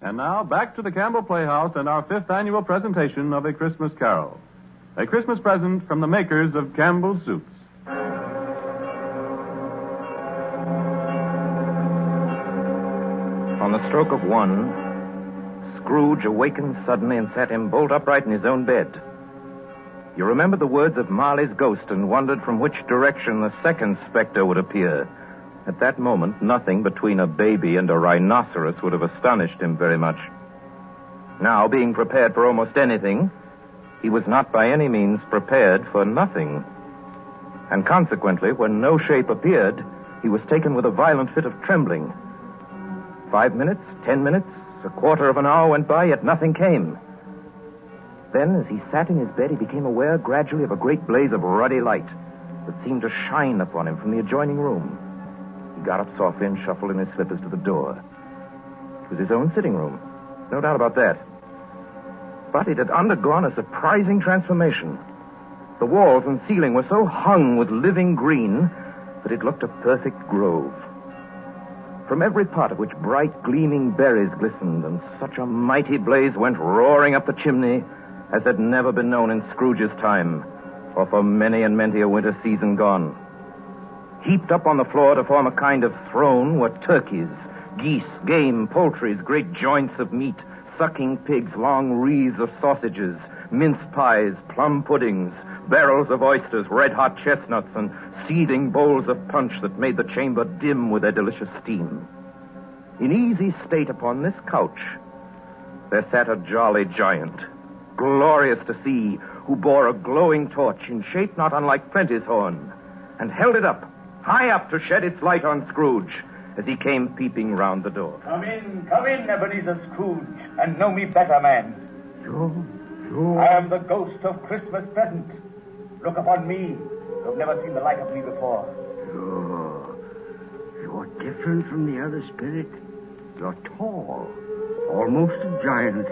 And now, back to the Campbell Playhouse and our 5th annual presentation of A Christmas Carol. A Christmas present from the makers of Campbell's Soups. On the stroke of 1, Scrooge awakened suddenly and sat him bolt upright in his own bed. You remembered the words of Marley's ghost and wondered from which direction the second specter would appear. At that moment, nothing between a baby and a rhinoceros would have astonished him very much. Now, being prepared for almost anything, he was not by any means prepared for nothing. And consequently, when no shape appeared, he was taken with a violent fit of trembling. 5 minutes, 10 minutes, a quarter of an hour went by, yet nothing came. Then, as he sat in his bed, he became aware gradually of a great blaze of ruddy light that seemed to shine upon him from the adjoining room. He got up softly and shuffled in his slippers to the door. It was his own sitting room. No doubt about that. But it had undergone a surprising transformation. The walls and ceiling were so hung with living green that it looked a perfect grove. From every part of which bright, gleaming berries glistened, and such a mighty blaze went roaring up the chimney as had never been known in Scrooge's time, or for many and many a winter season gone. Heaped up on the floor to form a kind of throne were turkeys, geese, game, poultries, great joints of meat, sucking pigs, long wreaths of sausages, mince pies, plum puddings, barrels of oysters, red-hot chestnuts, and seething bowls of punch that made the chamber dim with their delicious steam. In easy state upon this couch, there sat a jolly giant, glorious to see, who bore a glowing torch in shape not unlike Plenty's horn, and held it up, high up to shed its light on Scrooge as he came peeping round the door. Come in, Ebenezer Scrooge, and know me better, man. Sure. I am the ghost of Christmas present. Look upon me. You've never seen the like of me before. You're different from the other spirit. You're tall, almost a giant.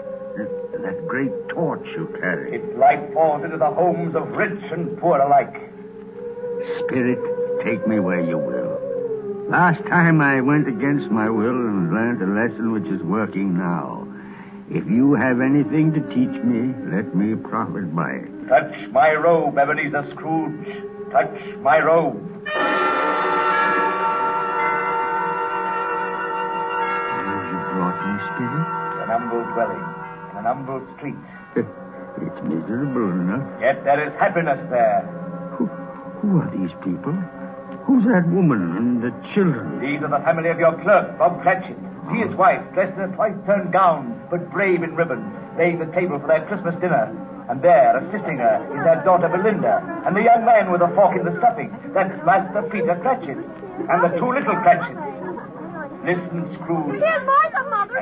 That great torch you carry. Its light falls into the homes of rich and poor alike. Spirit, take me where you will. Last time I went against my will and learned a lesson which is working now. If you have anything to teach me, let me profit by it. Touch my robe, Ebenezer Scrooge. Touch my robe. Have you brought me, Spirit? An humble dwelling in an humble street. It's miserable enough. Yet there is happiness there. Who are these people? Who's that woman and the children? These are the family of your clerk, Bob Cratchit. He and his wife, dressed in a twice-turned gown, but brave in ribbons, laying the table for their Christmas dinner. And there, assisting her, is their daughter Belinda, and the young man with a fork in the stuffing. That's Master Peter Cratchit, and the two little Cratchits. Listen, Scrooge. Here's Martha, Mother.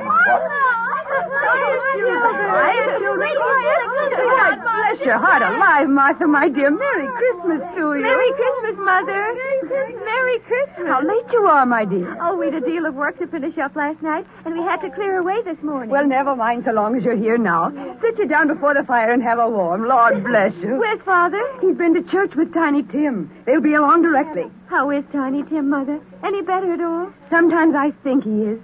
Bless your heart alive, Martha, my dear. Merry Christmas to you. Merry Christmas, Mother. Merry Christmas. How late you are, my dear. Oh, we'd a deal of work to finish up last night, and we had to clear away this morning. Well, never mind so long as you're here now. Sit you down before the fire and have a warm. Lord bless you. Where's Father? He's been to church with Tiny Tim. They'll be along directly. How is Tiny Tim, Mother? Any better at all? Sometimes I think he is.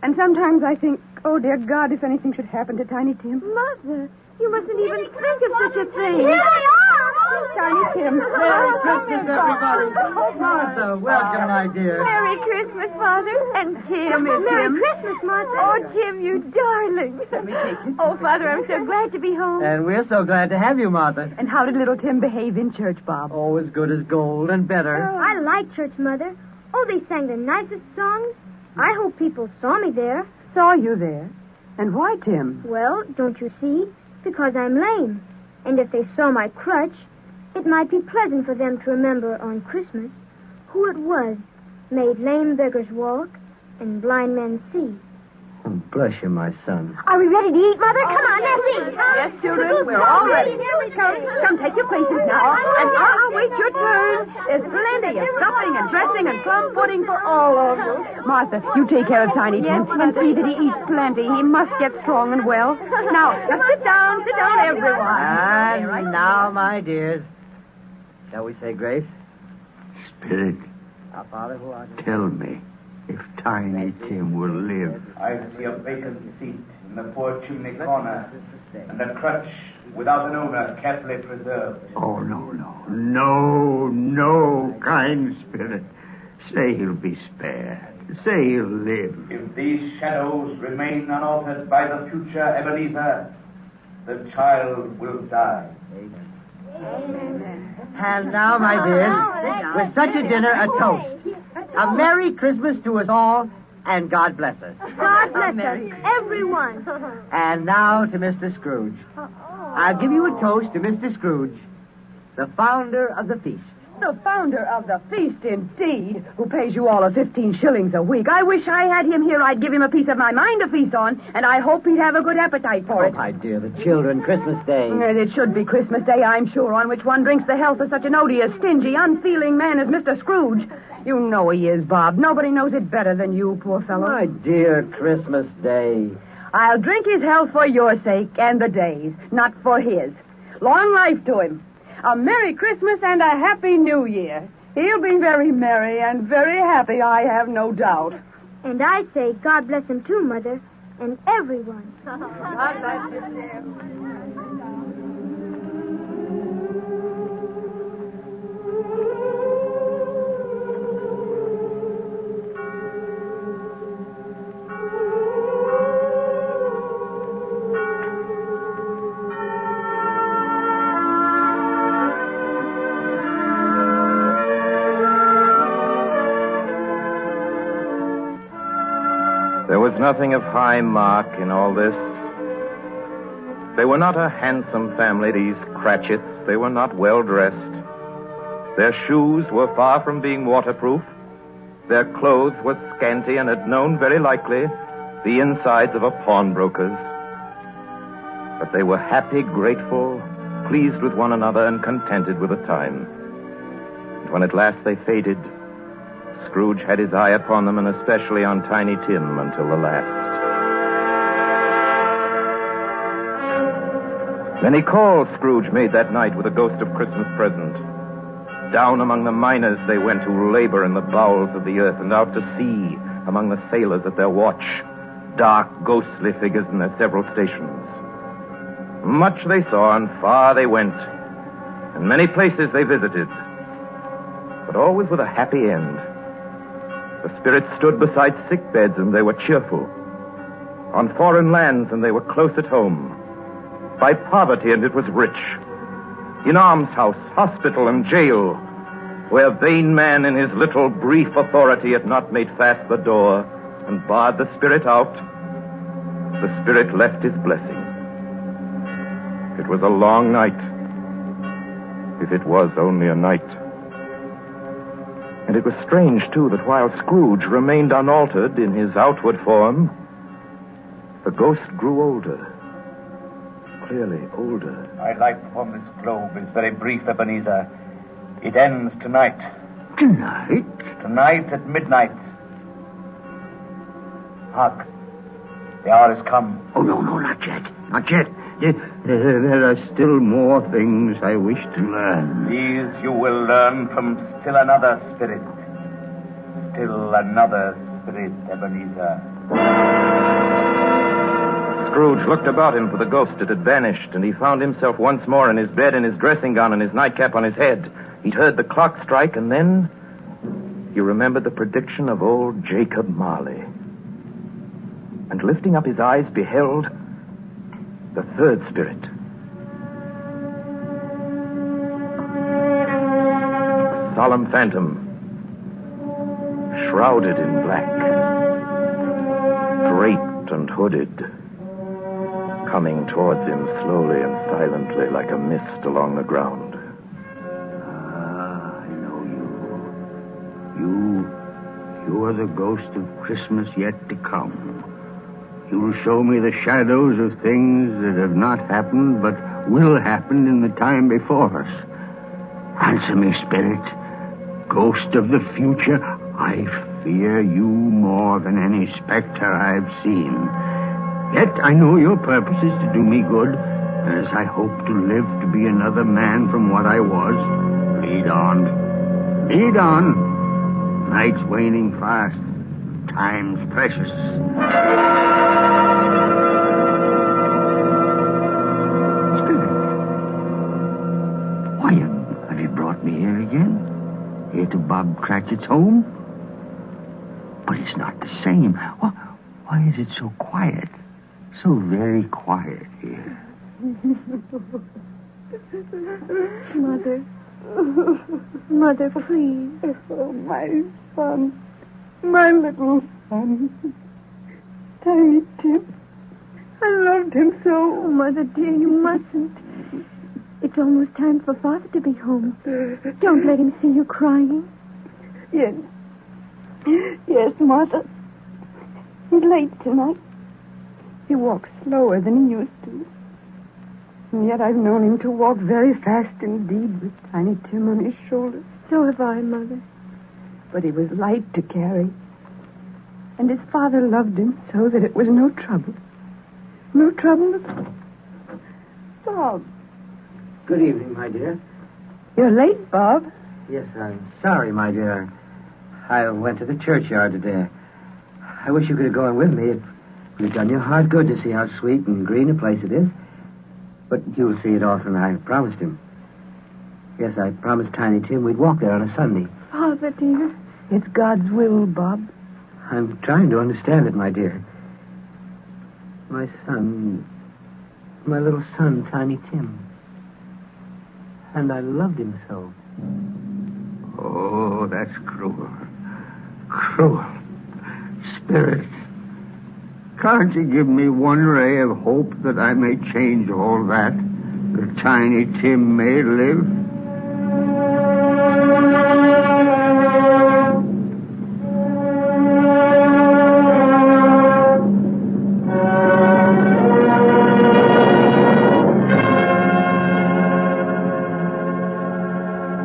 And sometimes I think, oh, dear God, if anything should happen to Tiny Tim. Mother, you mustn't even think of such a thing. Here they are! Tiny Tim. Merry Christmas, everybody. Martha, welcome, my dear. Merry Christmas, Father. And Tim. Merry Christmas, Martha. Oh, Tim, you darling. Let me take you. Oh, Father, I'm so glad to be home. And we're so glad to have you, Martha. And how did little Tim behave in church, Bob? Oh, as good as gold and better. Oh, I like church, Mother. Oh, they sang the nicest songs. I hope people saw me there. Saw you there? And why, Tim? Well, don't you see? Because I'm lame. And if they saw my crutch, it might be pleasant for them to remember on Christmas who it was made lame beggars walk and blind men see. Bless you, my son. Are we ready to eat, Mother? Come on, let's eat. Yes, children, we're all ready. Come, take your places now. And I'll wait your turn. There's plenty of stuffing and dressing and plum pudding for all of you. Martha, you take care of Tiny Tim and see that he eats plenty. He must get strong and well. Now sit down, everyone. And now, my dears, shall we say grace? Spirit, Our Father who art in tell me, If Tiny Tim will live. I see a vacant seat in the poor chimney corner, and a crutch without an owner carefully preserved. Oh, no, no. No, kind spirit. Say he'll be spared. Say he'll live. If these shadows remain unaltered by the future Ebenezer, the child will die. And now, my dears, with such a dinner, a toast. A Merry Christmas to us all, and God bless us. God bless us, everyone. And now to Mr. Scrooge. I'll give you a toast to Mr. Scrooge, the founder of the feast. The founder of the feast, indeed, who pays you all 15 shillings a week. I wish I had him here. I'd give him a piece of my mind to feast on, and I hope he'd have a good appetite for it. Oh, my dear, the children, Christmas Day. It should be Christmas Day, I'm sure, on which one drinks the health of such an odious, stingy, unfeeling man as Mr. Scrooge. You know he is, Bob. Nobody knows it better than you, poor fellow. My dear Christmas Day. I'll drink his health for your sake and the day's, not for his. Long life to him. A Merry Christmas and a Happy New Year. He'll be very merry and very happy, I have no doubt. And I say God bless him too, Mother, and everyone. God bless you, dear. There was nothing of high mark in all this. They were not a handsome family, these Cratchits. They were not well-dressed. Their shoes were far from being waterproof. Their clothes were scanty and had known, very likely, the insides of a pawnbroker's. But they were happy, grateful, pleased with one another, and contented with the time. And when at last they faded, Scrooge had his eye upon them, and especially on Tiny Tim, until the last. Many calls Scrooge made that night with a ghost of Christmas present. Down among the miners they went who labor in the bowels of the earth, and out to sea among the sailors at their watch, dark, ghostly figures in their several stations. Much they saw, and far they went, and many places they visited, but always with a happy end. The spirits stood beside sick beds, and they were cheerful. On foreign lands, and they were close at home. By poverty, and it was rich. In almshouse, hospital, and jail, where vain man in his little brief authority had not made fast the door and barred the spirit out, the spirit left his blessing. It was a long night, if it was only a night. And it was strange, too, that while Scrooge remained unaltered in his outward form, the ghost grew older. Clearly older. My life upon this globe is very brief, Ebenezer. It ends tonight. Tonight? Tonight at midnight. Hark. The hour has come. Oh, no, not yet. Not yet. There are still more things I wish to learn. These you will learn from still another spirit. Still another spirit, Ebenezer. Scrooge looked about him for the ghost that had vanished, and he found himself once more in his bed in his dressing gown and his nightcap on his head. He'd heard the clock strike, and then he remembered the prediction of old Jacob Marley. And lifting up his eyes, beheld the third spirit. A solemn phantom, shrouded in black, draped and hooded, coming towards him slowly and silently like a mist along the ground. I know you. You are the ghost of Christmas yet to come. You will show me the shadows of things that have not happened, but will happen in the time before us. Answer me, spirit. Ghost of the future, I fear you more than any specter I've seen. Yet I know your purpose is to do me good, and as I hope to live to be another man from what I was, lead on. Lead on. Night's waning fast. time's precious. Spirit, why have you brought me here again? Here to Bob Cratchit's home? But it's not the same. Why is it so quiet? So very quiet here. Mother. Mother, please. Oh, my son. My little son. Tiny Tim. I loved him so. Oh, Mother, dear, you mustn't. It's almost time for Father to be home. Don't let him see you crying. Yes. Yes, Mother. He's late tonight. He walks slower than he used to. And yet I've known him to walk very fast indeed with Tiny Tim on his shoulder. So have I, Mother. But he was light to carry. And his father loved him so that it was no trouble. No trouble at all. Bob. Good evening, my dear. You're late, Bob. Yes, I'm sorry, my dear. I went to the churchyard today. I wish you could have gone with me. It would have done your heart good to see how sweet and green a place it is. But you'll see it often, I promised him. Yes, I promised Tiny Tim we'd walk there on a Sunday. Father, dear. It's God's will, Bob. I'm trying to understand it, my dear. My son, my little son, Tiny Tim. And I loved him so. Oh, that's cruel. Cruel. Spirit, can't you give me one ray of hope that I may change all that Tiny Tim may live?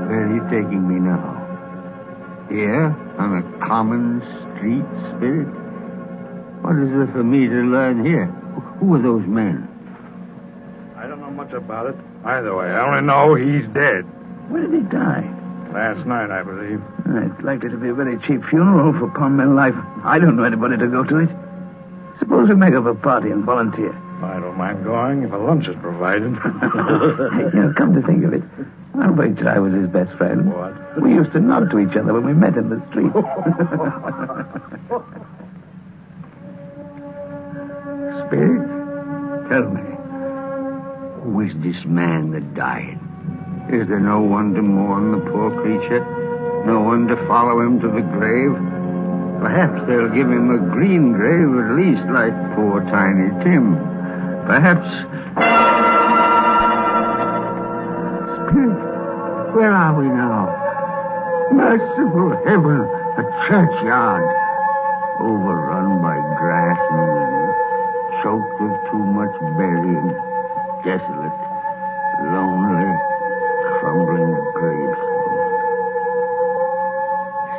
Where are you taking me now? Here, on a common street, Spirit? What is there for me to learn here? Who are those men? I don't know much about it. Either way, I only know he's dead. When did he die? Last night, I believe. It's likely to be a very cheap funeral for Palm Life. I don't know anybody to go to it. Suppose we make up a party and volunteer. I don't mind going if a lunch is provided. Come to think of it, I'll bet I was his best friend. What? We used to nod to each other when we met in the street. Spirit, tell me, who is this man that died? Is there no one to mourn the poor creature? No one to follow him to the grave? Perhaps they'll give him a green grave at least, like poor Tiny Tim. Perhaps... Spirit, where are we now? Merciful heaven, a churchyard. Overrun by grass and weeds, choked with too much burying, desolate, lonely, crumbling gravestones.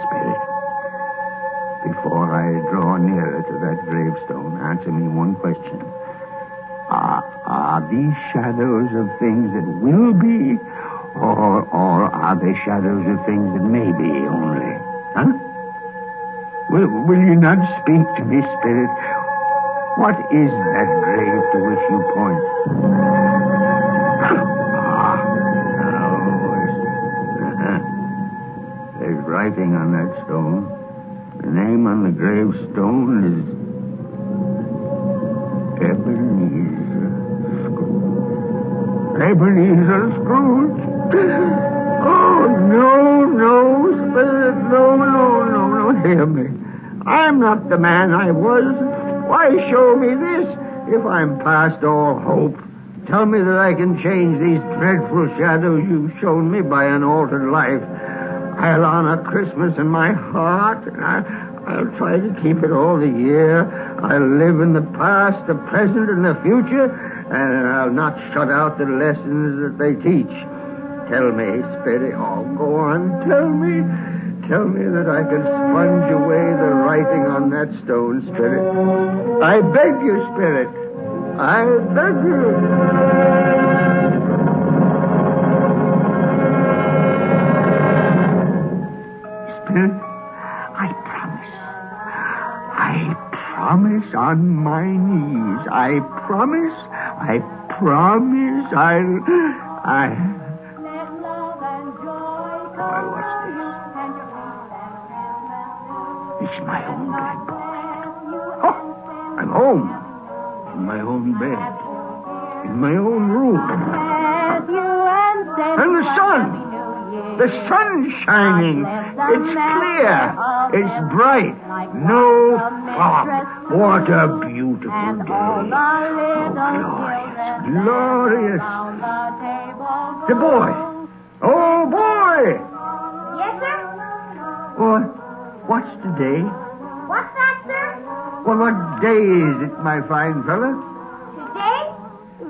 Spirit, before I draw nearer to that gravestone, answer me one question. Are these shadows of things that will be, or are they shadows of things that may be only? Huh? Will you not speak to me, Spirit? What is that grave to which you point? There's writing on that stone. The name on the gravestone is Ebenezer Scrooge. Ebenezer Scrooge? Oh, no, Spirit, no, hear me. I'm not the man I was. Why show me this if I'm past all hope? Tell me that I can change these dreadful shadows you've shown me by an altered life. I'll honor Christmas in my heart, and I'll try to keep it all the year. I'll live in the past, the present, and the future, and I'll not shut out the lessons that they teach. Tell me, Spirit, go on, tell me that I can sponge away the writing on that stone, Spirit. I beg you, Spirit. I beg you. Spirit, I promise on my knees. I promise. Boy, what's this? It's my own bed, boy. Oh, I'm home. In my own bed. In my own room. And the sun. The sun's shining. It's clear. It's bright. No fog. What a beautiful day. Oh, glorious. The boy. Oh, boy. Yes, sir? What's today? What's that, sir? Well, what day is it, my fine fella? Today?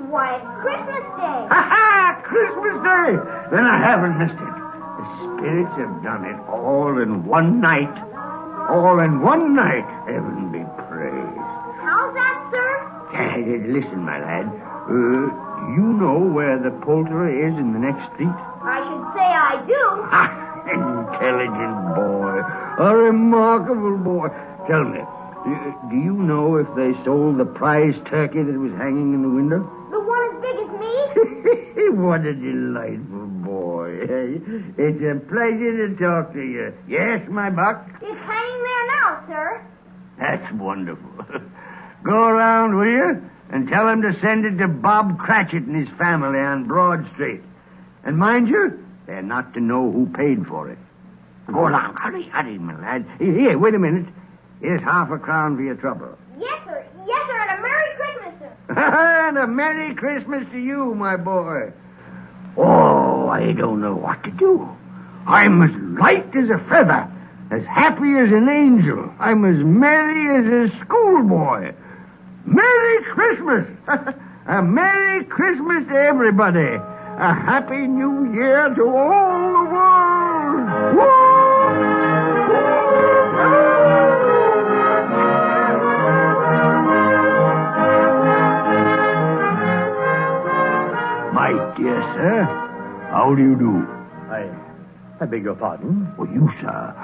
Why, it's Christmas Day. Ha-ha! Christmas Day! Then I haven't missed it. The spirits have done it all in one night. All in one night. Heaven be praised. How's that, sir? Listen, my lad. You know where the poulterer is in the next street? I should say I do. Intelligent boy. A remarkable boy. Tell me, do you know if they sold the prize turkey that was hanging in the window? The one as big as me? What a delightful boy. It's a pleasure to talk to you. Yes, my buck? It's hanging there now, sir. That's wonderful. Go around, will you? And tell him to send it to Bob Cratchit and his family on Broad Street. And mind you, they're not to know who paid for it. Go along. Hurry, my lad. Here, wait a minute. Here's $0.50 for your trouble. Yes, sir. Yes, sir. And a Merry Christmas, sir. And a Merry Christmas to you, my boy. Oh, I don't know what to do. I'm as light as a feather, as happy as an angel. I'm as merry as a schoolboy. Merry Christmas! A Merry Christmas to everybody. A Happy New Year to all the world. My dear sir, how do you do? I beg your pardon? Well, you, sir.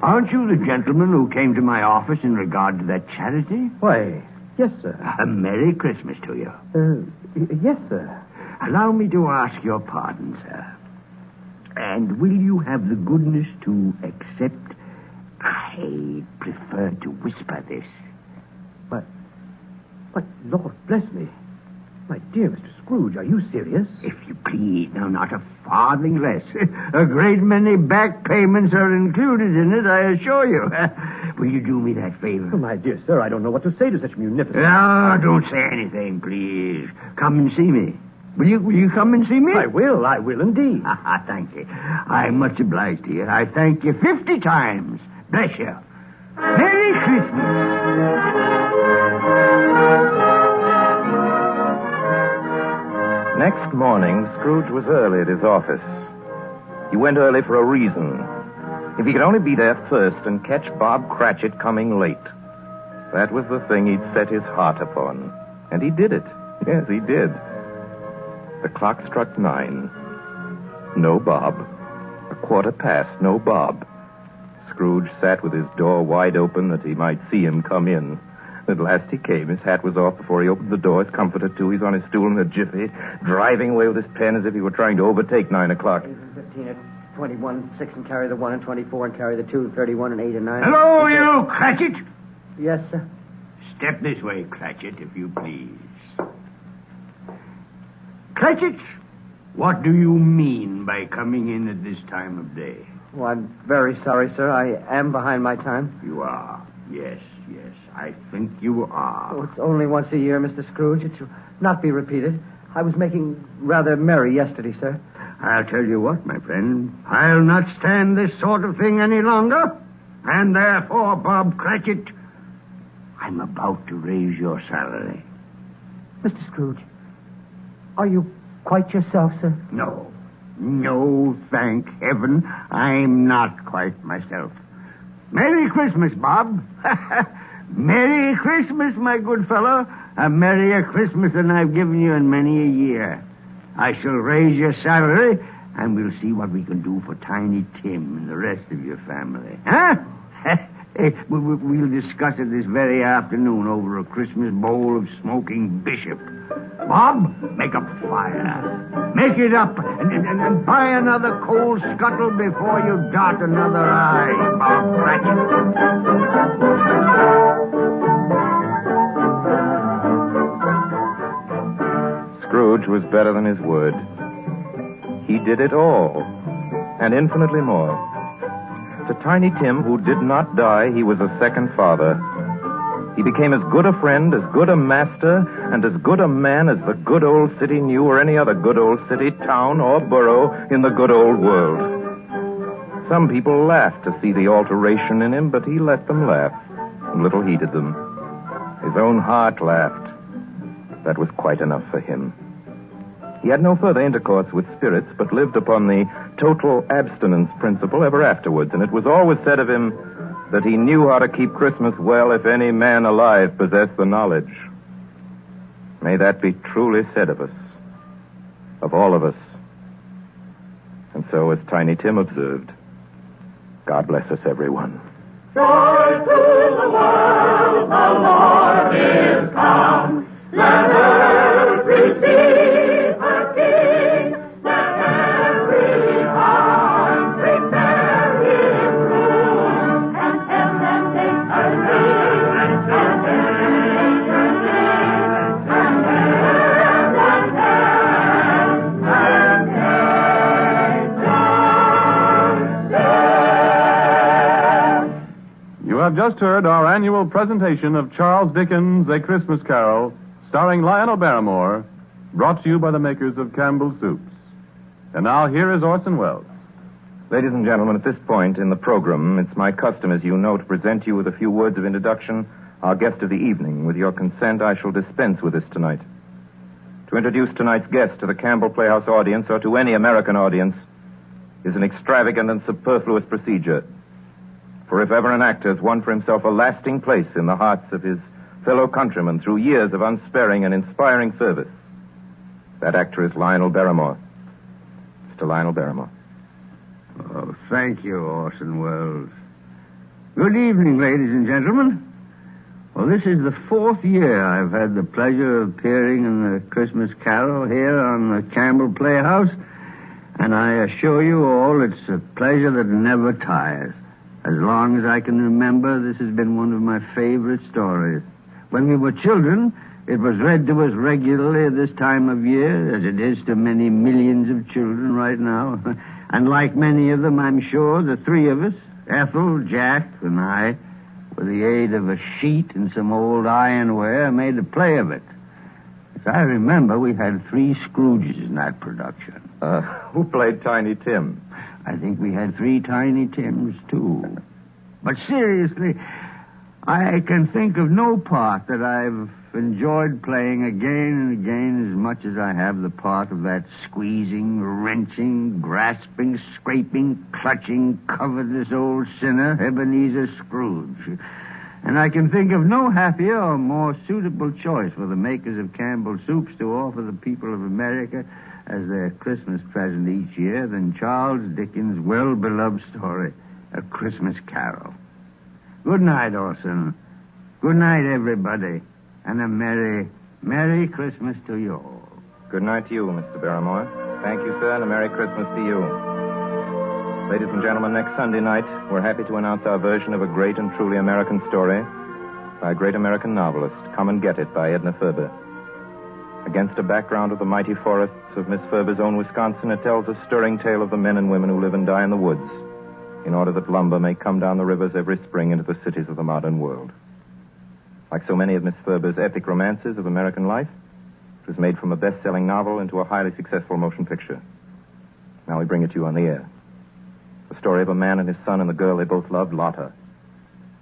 Aren't you the gentleman who came to my office in regard to that charity? Why, yes, sir. A Merry Christmas to you. Yes, sir. Allow me to ask your pardon, sir. And will you have the goodness to accept? I prefer to whisper this. But, Lord bless me. My dear Mr. Scrooge, are you serious? If you please. No, not a farthing less. A great many back payments are included in it, I assure you. Will you do me that favor? Oh, my dear sir, I don't know what to say to such munificence. No, don't say anything, please. Come and see me. Will you come and see me? I will indeed. Thank you. I'm much obliged to you. I thank you 50 times. Bless you. Merry Christmas. Next morning, Scrooge was early at his office. He went early for a reason. If he could only be there first and catch Bob Cratchit coming late. That was the thing he'd set his heart upon. And he did it. Yes, he did. The clock struck 9. No Bob. 1:15, no Bob. Scrooge sat with his door wide open that he might see him come in. At last he came. His hat was off before he opened the door. His comforter, too. He's on his stool in a jiffy, driving away with his pen as if he were trying to overtake 9 o'clock. 15 and 21, 6 and carry the 1 and 24 and carry the 2, 31 and 8 and 9. Hello, you, Cratchit. Yes, sir. Step this way, Cratchit, if you please. Cratchit, what do you mean by coming in at this time of day? Well, I'm very sorry, sir. I am behind my time. You are. Yes. I think you are. Oh, it's only once a year, Mr. Scrooge. It shall not be repeated. I was making rather merry yesterday, sir. I'll tell you what, my friend. I'll not stand this sort of thing any longer. And therefore, Bob Cratchit, I'm about to raise your salary. Mr. Scrooge, are you quite yourself, sir? No, thank heaven, I'm not quite myself. Merry Christmas, Bob. Merry Christmas, my good fellow. A merrier Christmas than I've given you in many a year. I shall raise your salary, and we'll see what we can do for Tiny Tim and the rest of your family. Huh? We'll discuss it this very afternoon over a Christmas bowl of smoking bishop. Bob, make a fire. Make it up and buy another coal scuttle before you dot another I, Bob Cratchit. Scrooge was better than his word. He did it all, and infinitely more. To Tiny Tim, who did not die, he was a second father. He became as good a friend, as good a master, and as good a man as the good old city knew, or any other good old city, town, or borough in the good old world. Some people laughed to see the alteration in him, but he let them laugh, and little heeded them. His own heart laughed. That was quite enough for him. He had no further intercourse with spirits, but lived upon the total abstinence principle ever afterwards, and it was always said of him that he knew how to keep Christmas well if any man alive possessed the knowledge. May that be truly said of us, of all of us. And so, as Tiny Tim observed, God bless us, everyone. Joy to the world, the Lord is come. Let earth receive her King. Let every heart prepare his room. And heaven take a ring, and You have just heard our annual presentation of Charles Dickens' A Christmas Carol, starring Lionel Barrymore, brought to you by the makers of Campbell Soups. And now here is Orson Welles. Ladies and gentlemen, at this point in the program, it's my custom, as you know, to present you with a few words of introduction, our guest of the evening. With your consent, I shall dispense with this tonight. To introduce tonight's guest to the Campbell Playhouse audience, or to any American audience, is an extravagant and superfluous procedure. For if ever an actor has won for himself a lasting place in the hearts of his fellow countrymen through years of unsparing and inspiring service, that actor is Lionel Barrymore. Mr. Lionel Barrymore. Oh, thank you, Orson Welles. Good evening, ladies and gentlemen. Well, this is the 4th year I've had the pleasure of appearing in the Christmas Carol here on the Campbell Playhouse, and I assure you all it's a pleasure that never tires. As long as I can remember, this has been one of my favorite stories. When we were children, it was read to us regularly at this time of year, as it is to many millions of children right now. And like many of them, I'm sure, the three of us, Ethel, Jack, and I, with the aid of a sheet and some old ironware, made a play of it. As I remember, we had 3 Scrooges in that production. Who played Tiny Tim? I think we had 3 Tiny Tims, too. But seriously, I can think of no part that I've enjoyed playing again and again as much as I have the part of that squeezing, wrenching, grasping, scraping, clutching, covetous old sinner, Ebenezer Scrooge. And I can think of no happier or more suitable choice for the makers of Campbell Soups to offer the people of America as their Christmas present each year than Charles Dickens' well-beloved story, A Christmas Carol. Good night, Orson. Good night, everybody. And a Merry, Merry Christmas to you all. Good night to you, Mr. Barrymore. Thank you, sir, and a Merry Christmas to you. Ladies and gentlemen, next Sunday night, we're happy to announce our version of a great and truly American story by a great American novelist, Come and Get It, by Edna Ferber. Against a background of the mighty forests of Miss Ferber's own Wisconsin, it tells a stirring tale of the men and women who live and die in the woods in order that lumber may come down the rivers every spring into the cities of the modern world. Like so many of Miss Ferber's epic romances of American life, it was made from a best-selling novel into a highly successful motion picture. Now we bring it to you on the air. The story of a man and his son and the girl they both loved, Lotta.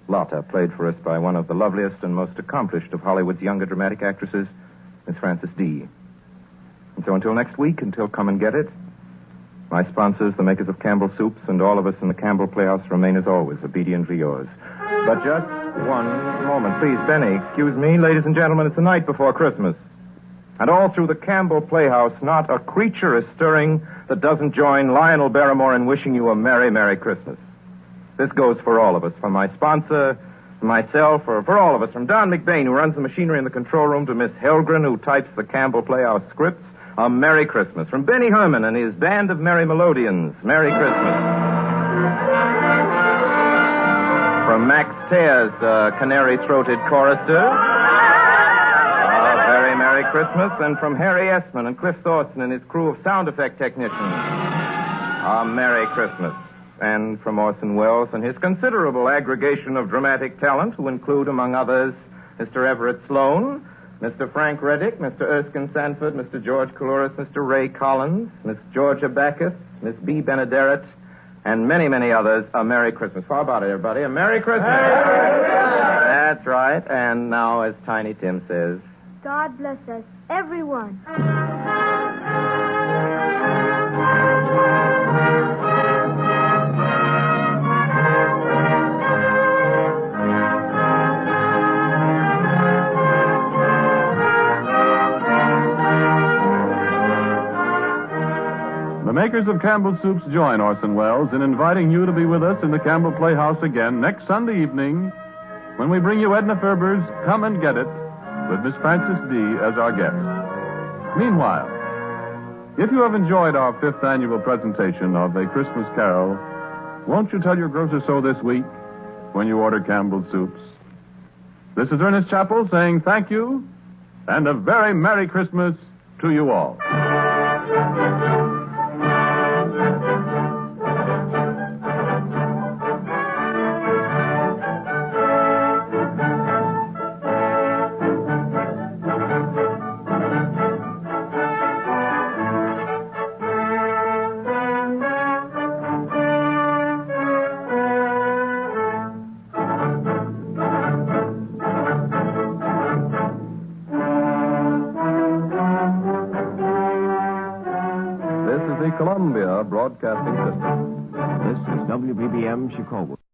Lotta, played for us by one of the loveliest and most accomplished of Hollywood's younger dramatic actresses, Miss Frances D. And so until next week, until Come and Get It, my sponsors, the makers of Campbell Soups, and all of us in the Campbell Playhouse remain as always obediently yours. But just one moment, please, Benny. Excuse me, ladies and gentlemen, it's the night before Christmas. And all through the Campbell Playhouse, not a creature is stirring that doesn't join Lionel Barrymore in wishing you a Merry, Merry Christmas. This goes for all of us, from my sponsor, myself, or for all of us, from Don McBain, who runs the machinery in the control room, to Miss Helgren, who types the Campbell Playhouse scripts. A Merry Christmas. From Benny Herman and his band of merry melodians. Merry Christmas. From Max Tears, canary-throated chorister. A very Merry Christmas. And from Harry Essman and Cliff Thorson and his crew of sound effect technicians. A Merry Christmas. And from Orson Welles and his considerable aggregation of dramatic talent, who include, among others, Mr. Everett Sloane, Mr. Frank Reddick, Mr. Erskine Sanford, Mr. George Coulouris, Mr. Ray Collins, Miss Georgia Backus, Miss B. Benederet, and many, many others, a Merry Christmas. How about it, everybody? A Merry Christmas. That's right. And now, as Tiny Tim says, God bless us, everyone. The makers of Campbell Soups join Orson Welles in inviting you to be with us in the Campbell Playhouse again next Sunday evening when we bring you Edna Ferber's Come and Get It with Miss Frances D. as our guest. Meanwhile, if you have enjoyed our 5th annual presentation of A Christmas Carol, won't you tell your grocer so this week when you order Campbell Soups? This is Ernest Chappell saying thank you and a very Merry Christmas to you all. Columbia Broadcasting System. This is WBBM Chicago.